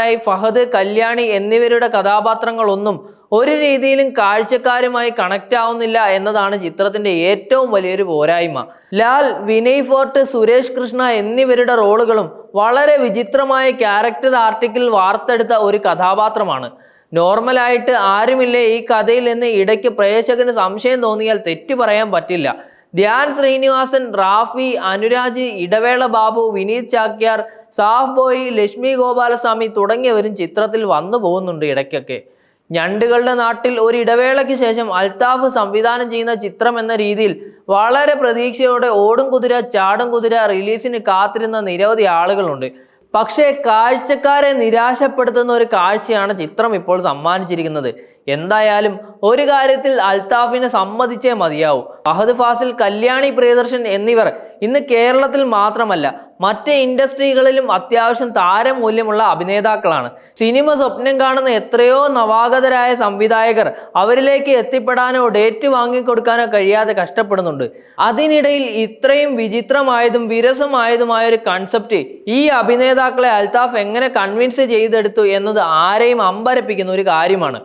നായകന്മാരായി ഫഹദ്, കല്യാണി എന്നിവരുടെ കഥാപാത്രങ്ങളൊന്നും ഒരു രീതിയിലും കാഴ്ചക്കാരുമായി കണക്റ്റ് ആവുന്നില്ല എന്നതാണ് ചിത്രത്തിന്റെ ഏറ്റവും വലിയൊരു പോരായ്മ. ലാൽ, വിനയ് ഫോർട്ട്, സുരേഷ് കൃഷ്ണ എന്നിവരുടെ റോളുകളും വളരെ വിചിത്രമായ ക്യാരക്ടർ ആർട്ടിക്കിൾ വാർത്തെടുത്ത ഒരു കഥാപാത്രമാണ്. നോർമലായിട്ട് ആരുമില്ലേ ഈ കഥയിൽ എന്ന് ഇടയ്ക്ക് പ്രേക്ഷകന് സംശയം തോന്നിയാൽ തെറ്റു പറയാൻ പറ്റില്ല. ധ്യാൻ ശ്രീനിവാസൻ, റാഫി, അനുരാജ്, ഇടവേള ബാബു, വിനീത് ചാക്യാർ, സാഫ് ബോയ്, ലക്ഷ്മി ഗോപാലസ്വാമി തുടങ്ങിയവരും ചിത്രത്തിൽ വന്നു പോകുന്നുണ്ട് ഇടയ്ക്കൊക്കെ. ഞണ്ടുകളുടെ നാട്ടിൽ ഒരു ഇടവേളയ്ക്ക് ശേഷം അൽത്താഫ് സംവിധാനം ചെയ്യുന്ന ചിത്രം എന്ന രീതിയിൽ വളരെ പ്രതീക്ഷയോടെ ഓടും കുതിര ചാടും കുതിര റിലീസിന് കാത്തിരുന്ന നിരവധി ആളുകളുണ്ട്. പക്ഷേ കാഴ്ചക്കാരെ നിരാശപ്പെടുത്തുന്ന ഒരു കാഴ്ചയാണ് ചിത്രം ഇപ്പോൾ സമ്മാനിച്ചിരിക്കുന്നത്. എന്തായാലും ഒരു കാര്യത്തിൽ അൽത്താഫിനെ സമ്മതിച്ചേ മതിയാവൂ. ഫഹദ് ഫാസിൽ, കല്യാണി പ്രിയദർശൻ എന്നിവർ ഇന്ന് കേരളത്തിൽ മാത്രമല്ല മറ്റ് ഇൻഡസ്ട്രികളിലും അത്യാവശ്യം താരമൂല്യമുള്ള അഭിനേതാക്കളാണ്. സിനിമ സ്വപ്നം കാണുന്ന എത്രയോ നവാഗതരായ സംവിധായകർ അവരിലേക്ക് എത്തിപ്പെടാനോ ഡേറ്റ് വാങ്ങിക്കൊടുക്കാനോ കഴിയാതെ കഷ്ടപ്പെടുന്നുണ്ട്. അതിനിടയിൽ ഇത്രയും വിചിത്രമായതും വിരസമായതുമായ ഒരു കൺസെപ്റ്റ് ഈ അഭിനേതാക്കളെ അൽത്താഫ് എങ്ങനെ കൺവിൻസ് ചെയ്തെടുത്തു എന്നത് ആരെയും അമ്പരപ്പിക്കുന്ന ഒരു കാര്യമാണ്.